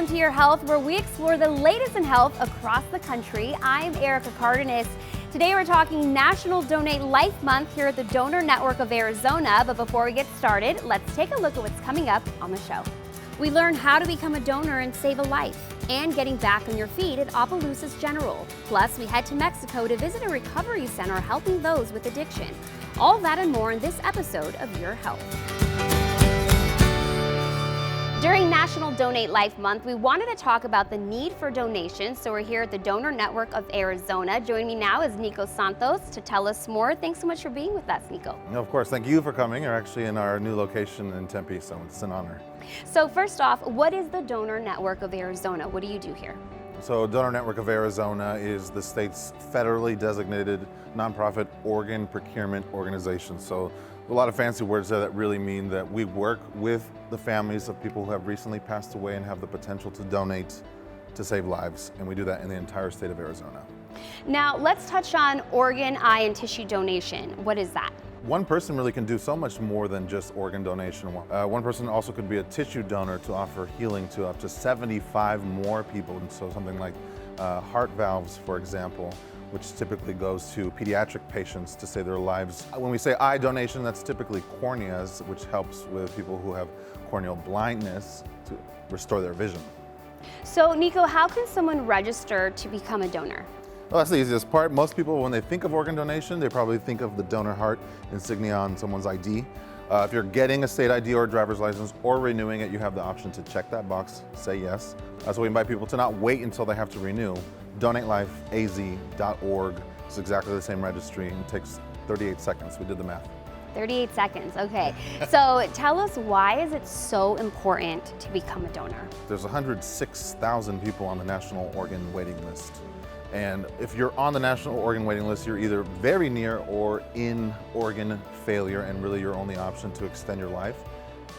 welcome to Your Health, where we explore the latest in health across the country. I'm Erica Cardenas. Today we're talking National Donate Life Month here at the Donor Network of Arizona. But before we get started, let's take a look at what's coming up on the show. We learn how to become a donor and save a life, and getting back on your feet at Opelousas General. Plus, we head to Mexico to visit a recovery center helping those with addiction. All that and more in this episode of Your Health. During National Donate Life Month, we wanted to talk about the need for donations, so we're here at the Donor Network of Arizona. Joining me now is Nico Santos to tell us more. Thanks so much for being with us, Nico. Of course, thank you for coming. You're actually in our new location in Tempe, so it's an honor. So first off, what is the Donor Network of Arizona? What do you do here? So Donor Network of Arizona is the state's federally designated nonprofit organ procurement organization. So a lot of fancy words there that really mean that we work with the families of people who have recently passed away and have the potential to donate to save lives. And we do that in the entire state of Arizona. Now let's touch on organ, eye, and tissue donation. What is that? One person really can do so much more than just organ donation. One person also could be a tissue donor to offer healing to up to 75 more people. And so something like heart valves, for example, which typically goes to pediatric patients to save their lives. When we say eye donation, that's typically corneas, which helps with people who have corneal blindness to restore their vision. So Nico, how can someone register to become a donor? Well, that's the easiest part. Most people, when they think of organ donation, they probably think of the donor heart insignia on someone's ID. If you're getting a state ID or a driver's license or renewing it, you have the option to check that box, say yes. So we invite people to not wait until they have to renew. DonateLifeAZ.org is exactly the same registry. It takes 38 seconds. We did the math. 38 seconds, okay. So tell us, why is it so important to become a donor? There's 106,000 people on the national organ waiting list. And if you're on the national organ waiting list, you're either very near or in organ failure, and really your only option to extend your life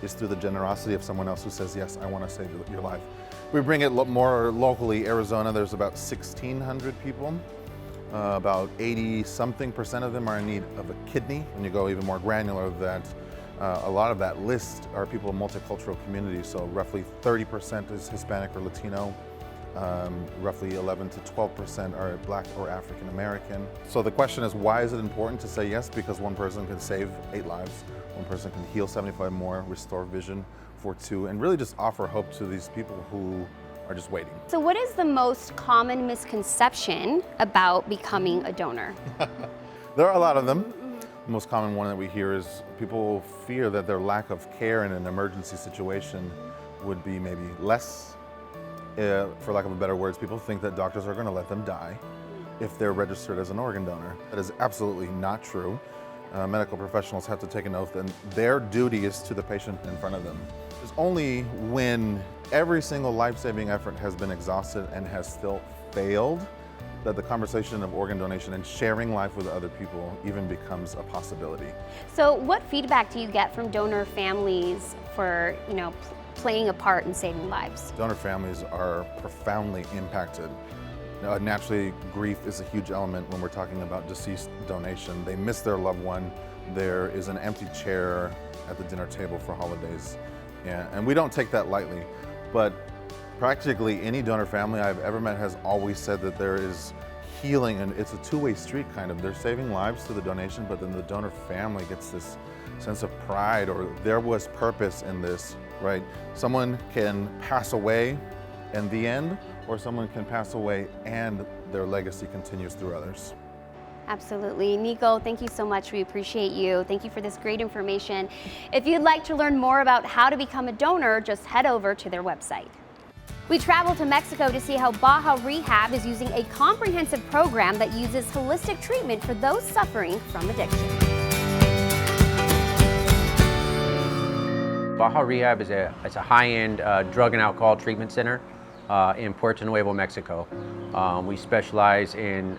is through the generosity of someone else who says, yes, I want to save your life. We bring it more locally. Arizona, there's about 1,600 people. About 80-something% of them are in need of a kidney. When you go even more granular, that a lot of that list are people in multicultural communities. So roughly 30% is Hispanic or Latino. Roughly 11 to 12% are Black or African American. So the question is, why is it important to say yes? Because one person can save 8 lives, one person can heal 75 more, restore vision for 2, and really just offer hope to these people who are just waiting. So what is the most common misconception about becoming a donor? There are a lot of them. The most common one that we hear is people fear that their lack of care in an emergency situation would be maybe less. For lack of better words, people think that doctors are going to let them die if they're registered as an organ donor. That is absolutely not true. Medical professionals have to take an oath, and their duty is to the patient in front of them. It's only when every single life-saving effort has been exhausted and has still failed that the conversation of organ donation and sharing life with other people even becomes a possibility. So what feedback do you get from donor families for, playing a part in saving lives? Donor families are profoundly impacted. Naturally, grief is a huge element when we're talking about deceased donation. They miss their loved one. There is an empty chair at the dinner table for holidays. And we don't take that lightly. But practically any donor family I've ever met has always said that there is healing, and it's a two-way street kind of. They're saving lives through the donation, but then the donor family gets this sense of pride, or there was purpose in this, right? Someone can pass away in the end, or someone can pass away and their legacy continues through others. Absolutely. Nico, thank you so much. We appreciate you. Thank you for this great information. If you'd like to learn more about how to become a donor, just head over to their website. We traveled to Mexico to see how Baja Rehab is using a comprehensive program that uses holistic treatment for those suffering from addiction. Baja Rehab is a high-end drug and alcohol treatment center in Puerto Nuevo, Mexico. We specialize in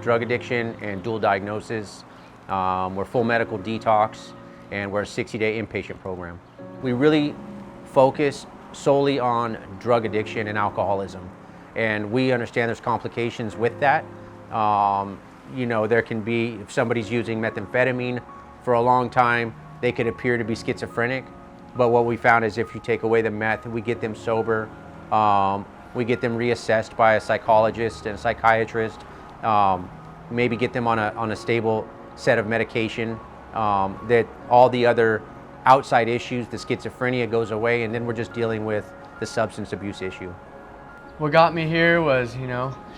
drug addiction and dual diagnosis. We're full medical detox, and we're a 60-day inpatient program. We really focus solely on drug addiction and alcoholism, and we understand there's complications with that. There can be, if somebody's using methamphetamine for a long time, they could appear to be schizophrenic. But what we found is if you take away the meth, we get them sober, we get them reassessed by a psychologist and a psychiatrist, maybe get them on a stable set of medication, that all the other outside issues, the schizophrenia goes away, and then we're just dealing with the substance abuse issue. What got me here was,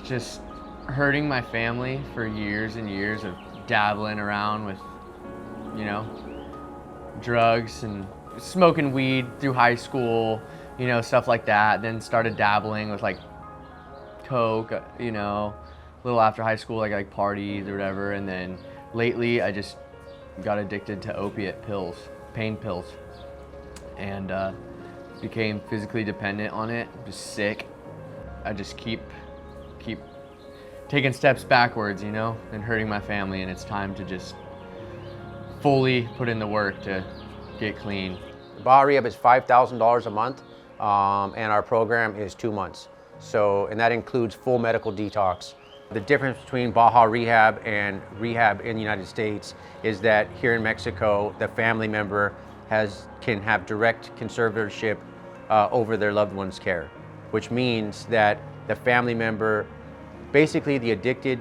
just hurting my family for years and years of dabbling around with, drugs and smoking weed through high school, stuff like that. Then started dabbling with like coke, a little after high school, like parties or whatever. And then lately I just got addicted to opiate pills, pain pills, and became physically dependent on it, just sick. I just keep taking steps backwards, and hurting my family, and it's time to just fully put in the work to get clean. Baja Rehab is $5,000 a month, and our program is 2 months. And that includes full medical detox. The difference between Baja Rehab and rehab in the United States is that here in Mexico, the family member can have direct conservatorship over their loved one's care, which means that the family member, basically the addicted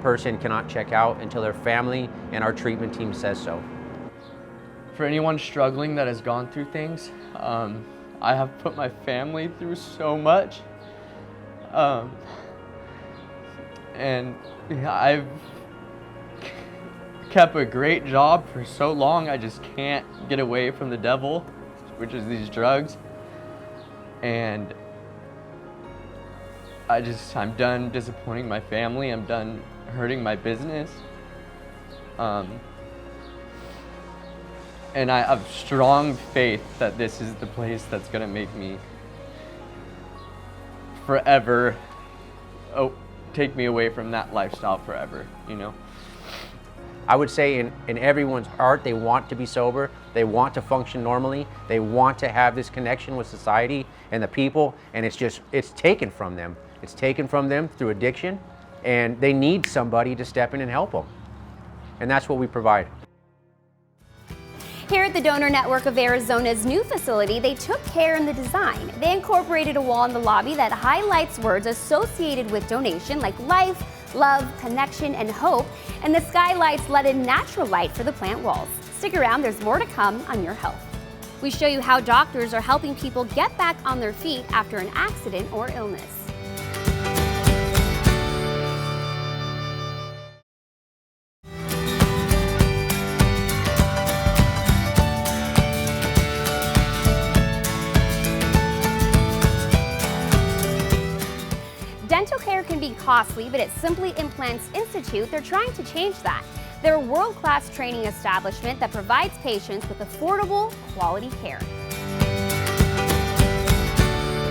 person, cannot check out until their family and our treatment team says so. For anyone struggling that has gone through things, I have put my family through so much. And I've kept a great job for so long, I just can't get away from the devil, which is these drugs. And I'm done disappointing my family. I'm done hurting my business. And I have strong faith that this is the place that's gonna make me forever, take me away from that lifestyle forever, I would say in everyone's heart, they want to be sober, they want to function normally, they want to have this connection with society and the people, and it's taken from them. It's taken from them through addiction, and they need somebody to step in and help them. And that's what we provide. Here at the Donor Network of Arizona's new facility, they took care in the design. They incorporated a wall in the lobby that highlights words associated with donation like life, love, connection, and hope, and the skylights let in natural light for the plant walls. Stick around, there's more to come on Your Health. We show you how doctors are helping people get back on their feet after an accident or illness. Dental care can be costly, but at Simply Implants Institute, they're trying to change that. They're a world-class training establishment that provides patients with affordable, quality care.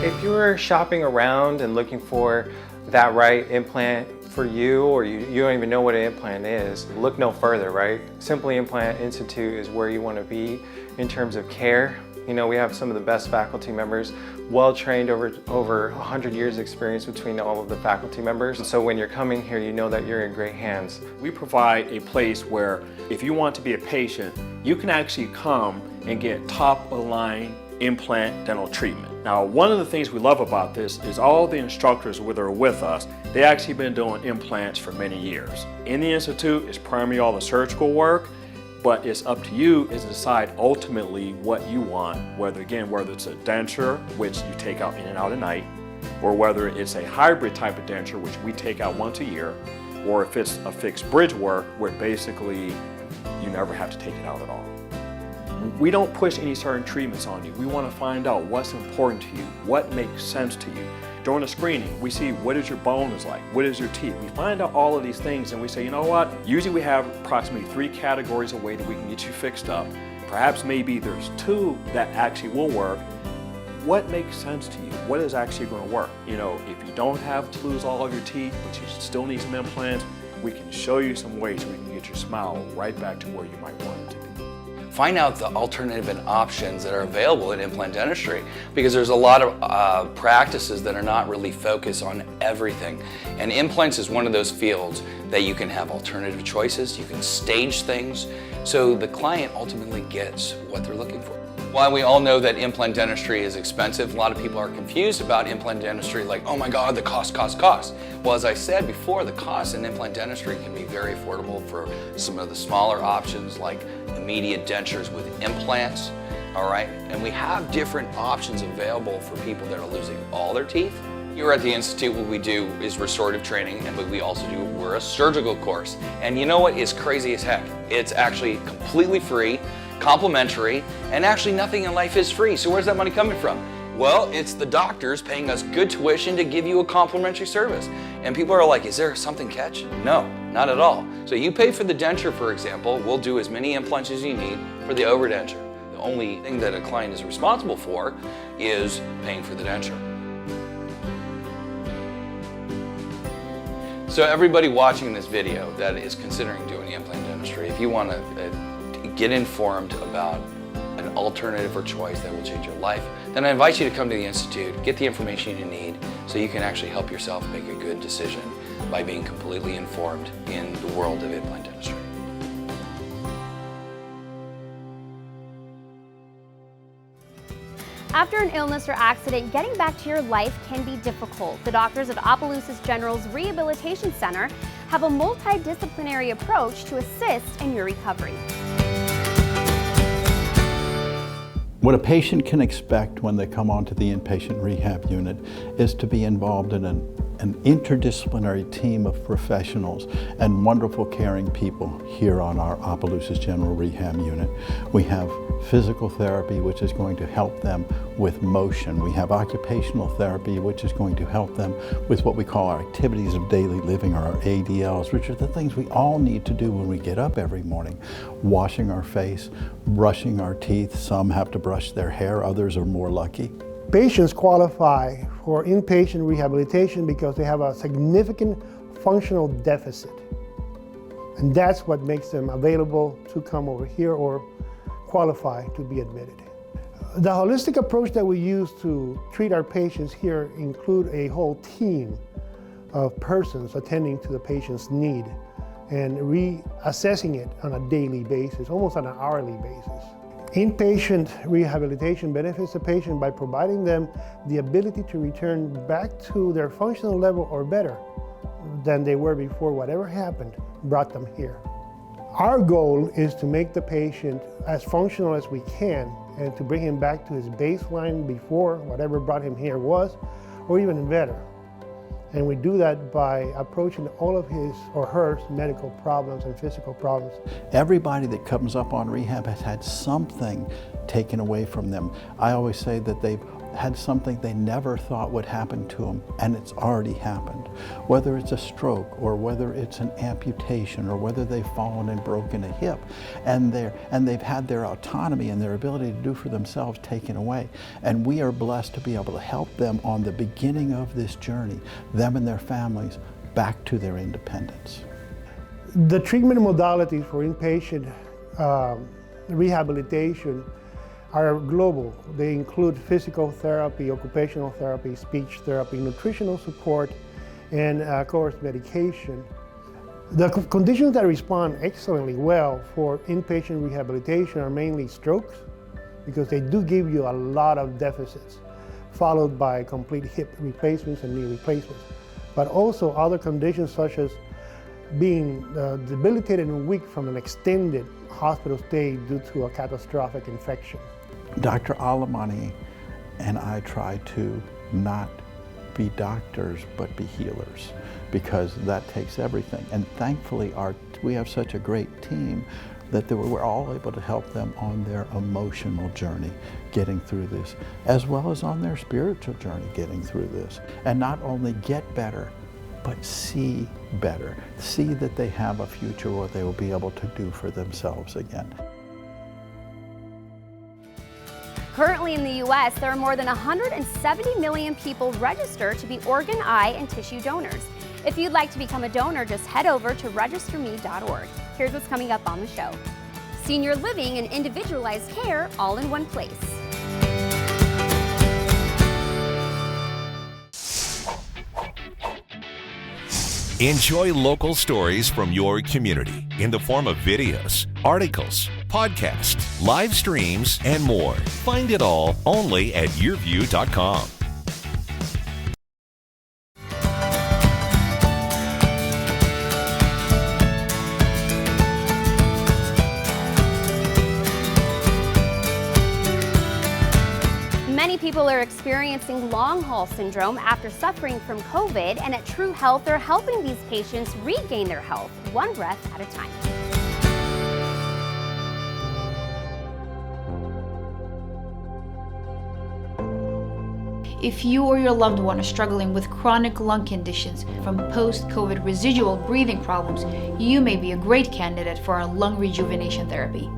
If you're shopping around and looking for that right implant for you, or you don't even know what an implant is, look no further, right? Simply Implant Institute is where you want to be in terms of care. We have some of the best faculty members, well-trained, over 100 years experience between all of the faculty members. And so when you're coming here, you know that you're in great hands. We provide a place where if you want to be a patient, you can actually come and get top-of-the-line implant dental treatment. Now, one of the things we love about this is all the instructors that are with us, they actually been doing implants for many years. In the Institute, it's primarily all the surgical work, but it's up to you to decide ultimately what you want, whether it's a denture, which you take out in and out at night, or whether it's a hybrid type of denture, which we take out once a year, or if it's a fixed bridge work, where basically you never have to take it out at all. We don't push any certain treatments on you. We want to find out what's important to you, what makes sense to you. During the screening, we see what is your bone is like, what is your teeth. We find out all of these things and we say, you know what? Usually we have approximately 3 categories of way that we can get you fixed up. Perhaps maybe there's 2 that actually will work. What makes sense to you? What is actually going to work? If you don't have to lose all of your teeth, but you still need some implants, we can show you some ways we can get your smile right back to where you might want it to be. Find out the alternative and options that are available in implant dentistry, because there's a lot of practices that are not really focused on everything. And implants is one of those fields that you can have alternative choices, you can stage things, so the client ultimately gets what they're looking for. While we all know that implant dentistry is expensive, a lot of people are confused about implant dentistry, like, oh my God, the cost. Well, as I said before, the cost in implant dentistry can be very affordable for some of the smaller options like immediate dentures with implants, all right? And we have different options available for people that are losing all their teeth. Here at the Institute, what we do is restorative training, and what we also do, we're a surgical course. And you know what is crazy as heck? It's actually completely free, complimentary, and actually nothing in life is free. So where's that money coming from? Well, it's the doctors paying us good tuition to give you a complimentary service. And people are like, is there something catch? No, not at all. So you pay for the denture, for example, we'll do as many implants as you need for the overdenture. The only thing that a client is responsible for is paying for the denture. So everybody watching this video that is considering doing implant dentistry, if you want to get informed about an alternative or choice that will change your life, then I invite you to come to the Institute, get the information you need so you can actually help yourself make a good decision by being completely informed in the world of implant dentistry. After an illness or accident, getting back to your life can be difficult. The doctors at Opelousas General's Rehabilitation Center have a multidisciplinary approach to assist in your recovery. What a patient can expect when they come onto the inpatient rehab unit is to be involved in an interdisciplinary team of professionals and wonderful caring people here on our Opelousas General Rehab unit. We have physical therapy, which is going to help them with motion. We have occupational therapy, which is going to help them with what we call our activities of daily living, or our ADLs, which are the things we all need to do when we get up every morning. Washing our face, brushing our teeth. Some have to brush their hair, others are more lucky. Patients qualify for inpatient rehabilitation because they have a significant functional deficit. And that's what makes them available to come over here or qualify to be admitted. The holistic approach that we use to treat our patients here include a whole team of persons attending to the patient's need and reassessing it on a daily basis, almost on an hourly basis. Inpatient rehabilitation benefits the patient by providing them the ability to return back to their functional level or better than they were before whatever happened brought them here. Our goal is to make the patient as functional as we can and to bring him back to his baseline before whatever brought him here was, or even better. And we do that by approaching all of his or her medical problems and physical problems. Everybody that comes up on rehab has had something taken away from them. I always say that they've had something they never thought would happen to them, and it's already happened. Whether it's a stroke, or whether it's an amputation, or whether they've fallen and broken a hip, and they've had their autonomy and their ability to do for themselves taken away. And we are blessed to be able to help them on the beginning of this journey, them and their families, back to their independence. The treatment modalities for inpatient rehabilitation are global. They include physical therapy, occupational therapy, speech therapy, nutritional support, and of course medication. The conditions that respond excellently well for inpatient rehabilitation are mainly strokes, because they do give you a lot of deficits, followed by complete hip replacements and knee replacements. But also other conditions such as being debilitated and weak from an extended hospital stay due to a catastrophic infection. Dr. Alamani and I try to not be doctors, but be healers, because that takes everything. And thankfully, we have such a great team that we're all able to help them on their emotional journey, getting through this, as well as on their spiritual journey, getting through this. And not only get better, but see better. See that they have a future where they will be able to do for themselves again. Currently in the U.S., there are more than 170 million people registered to be organ, eye, and tissue donors. If you'd like to become a donor, just head over to registerme.org. Here's what's coming up on the show. Senior living and individualized care all in one place. Enjoy local stories from your community in the form of videos, articles, podcasts, live streams, and more. Find it all only at yourview.com. Many people are experiencing long haul syndrome after suffering from COVID, and at True Health, they're helping these patients regain their health, one breath at a time. If you or your loved one are struggling with chronic lung conditions from post-COVID residual breathing problems, you may be a great candidate for our lung rejuvenation therapy.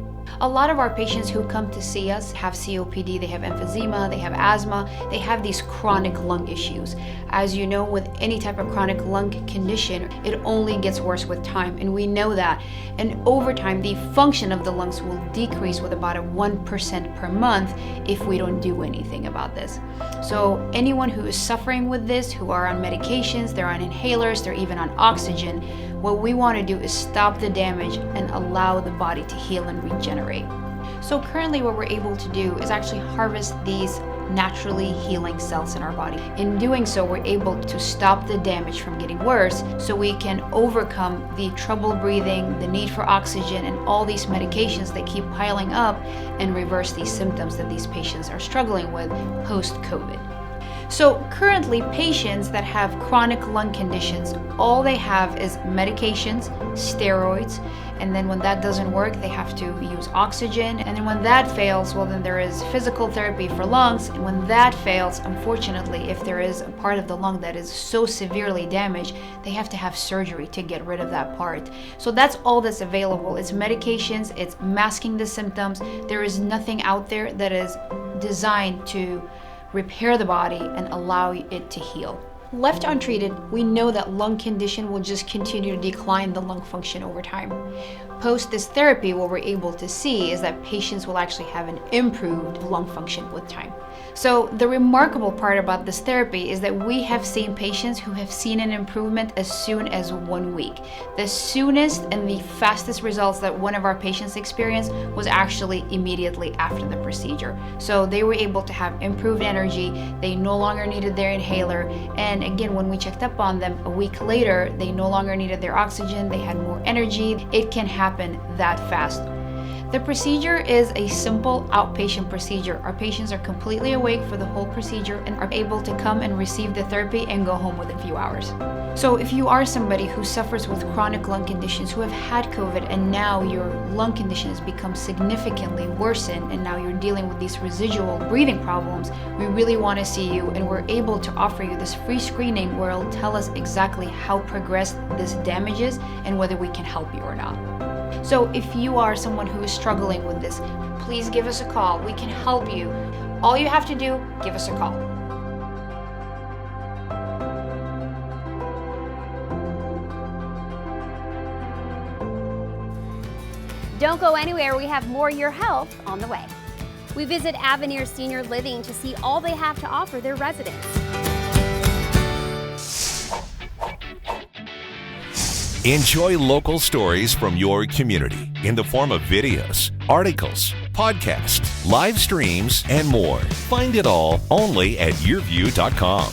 A lot of our patients who come to see us have COPD, they have emphysema, they have asthma, they have these chronic lung issues. As you know, with any type of chronic lung condition, it only gets worse with time, and we know that. And over time, the function of the lungs will decrease with about a 1% per month if we don't do anything about this. So anyone who is suffering with this, who are on medications, they're on inhalers, they're even on oxygen, what we want to do is stop the damage and allow the body to heal and regenerate. So currently what we're able to do is actually harvest these naturally healing cells in our body. In doing so, we're able to stop the damage from getting worse, so we can overcome the trouble breathing, the need for oxygen, and all these medications that keep piling up, and reverse these symptoms that these patients are struggling with post-COVID. So currently, patients that have chronic lung conditions, all they have is medications, steroids, and then when that doesn't work, they have to use oxygen. And then when that fails, well, then there is physical therapy for lungs. And when that fails, unfortunately, if there is a part of the lung that is so severely damaged, they have to have surgery to get rid of that part. So that's all that's available. It's medications, it's masking the symptoms. There is nothing out there that is designed to repair the body and allow it to heal. Left untreated, we know that lung condition will just continue to decline the lung function over time. Post this therapy, what we're able to see is that patients will actually have an improved lung function with time. So the remarkable part about this therapy is that we have seen patients who have seen an improvement as soon as 1 week. The soonest and the fastest results that one of our patients experienced was actually immediately after the procedure. So they were able to have improved energy, they no longer needed their inhaler, and again, when we checked up on them a week later, they no longer needed their oxygen, they had more energy. It can happen that fast. The procedure is a simple outpatient procedure. Our patients are completely awake for the whole procedure and are able to come and receive the therapy and go home within a few hours. So if you are somebody who suffers with chronic lung conditions, who have had COVID, and now your lung condition has become significantly worsened, and now you're dealing with these residual breathing problems, we really want to see you, and we're able to offer you this free screening where it'll tell us exactly how progressed this damage is and whether we can help you or not. So if you are someone who is struggling with this, please give us a call. We can help you. All you have to do, give us a call. Don't go anywhere, we have more Your Health on the way. We visit Avenir Senior Living to see all they have to offer their residents. Enjoy local stories from your community in the form of videos, articles, podcasts, live streams, and more. Find it all only at yourview.com.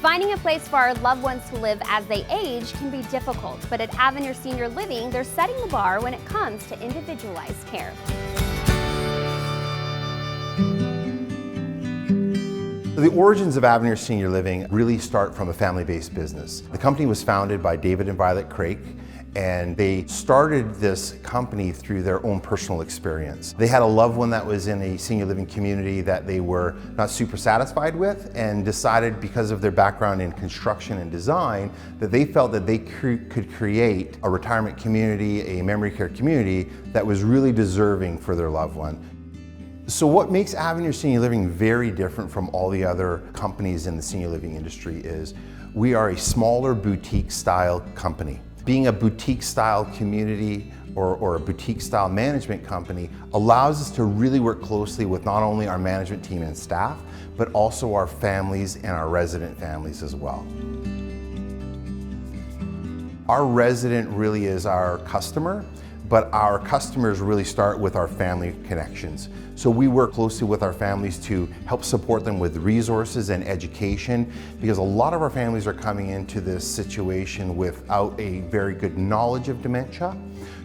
Finding a place for our loved ones to live as they age can be difficult, but at Avenir Senior Living, they're setting the bar when it comes to individualized care. The origins of Avenir Senior Living really start from a family-based business. The company was founded by David and Violet Craik, and they started this company through their own personal experience. They had a loved one that was in a senior living community that they were not super satisfied with, and decided, because of their background in construction and design, that they felt that they could create a retirement community, a memory care community that was really deserving for their loved one. So what makes Avenir Senior Living very different from all the other companies in the senior living industry is we are a smaller boutique style company. Being a boutique style community or a boutique style management company allows us to really work closely with not only our management team and staff, but also our families and our resident families as well. Our resident really is our customer, but our customers really start with our family connections. So we work closely with our families to help support them with resources and education, because a lot of our families are coming into this situation without a very good knowledge of dementia.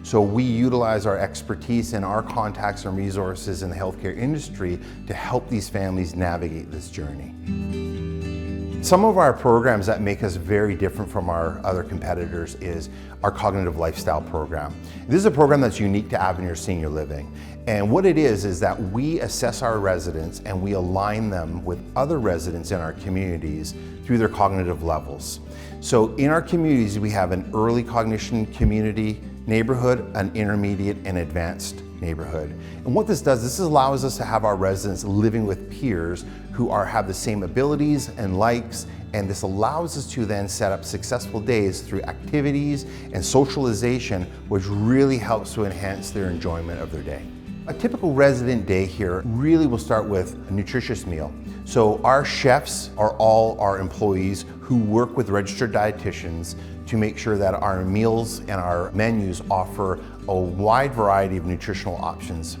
So we utilize our expertise and our contacts and resources in the healthcare industry to help these families navigate this journey. Some of our programs that make us very different from our other competitors is our cognitive lifestyle program. This is a program that's unique to Avenir Senior Living. And what it is that we assess our residents and we align them with other residents in our communities through their cognitive levels. So in our communities, we have an early cognition community neighborhood, an intermediate and advanced neighborhood. And what this does, this allows us to have our residents living with peers who have the same abilities and likes, and this allows us to then set up successful days through activities and socialization, which really helps to enhance their enjoyment of their day. A typical resident day here really will start with a nutritious meal. So our chefs are all our employees who work with registered dietitians to make sure that our meals and our menus offer a wide variety of nutritional options.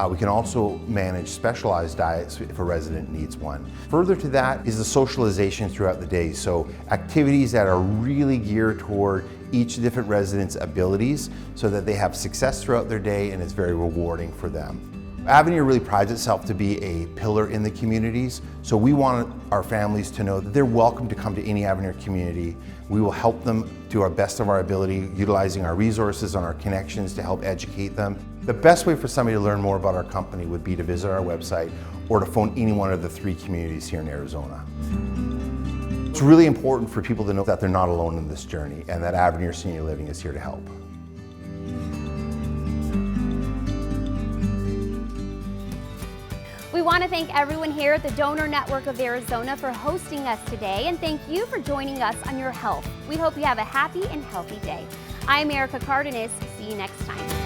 We can also manage specialized diets if a resident needs one. Further to that is the socialization throughout the day. So activities that are really geared toward each different resident's abilities so that they have success throughout their day and it's very rewarding for them. Avenir really prides itself to be a pillar in the communities, so we want our families to know that they're welcome to come to any Avenir community. We will help them to our best of our ability, utilizing our resources and our connections to help educate them. The best way for somebody to learn more about our company would be to visit our website or to phone any one of the 3 communities here in Arizona. It's really important for people to know that they're not alone in this journey and that Avenir Senior Living is here to help. We want to thank everyone here at the Donor Network of Arizona for hosting us today, and thank you for joining us on your health. We hope you have a happy and healthy day. I'm Erica Cardenas. See you next time.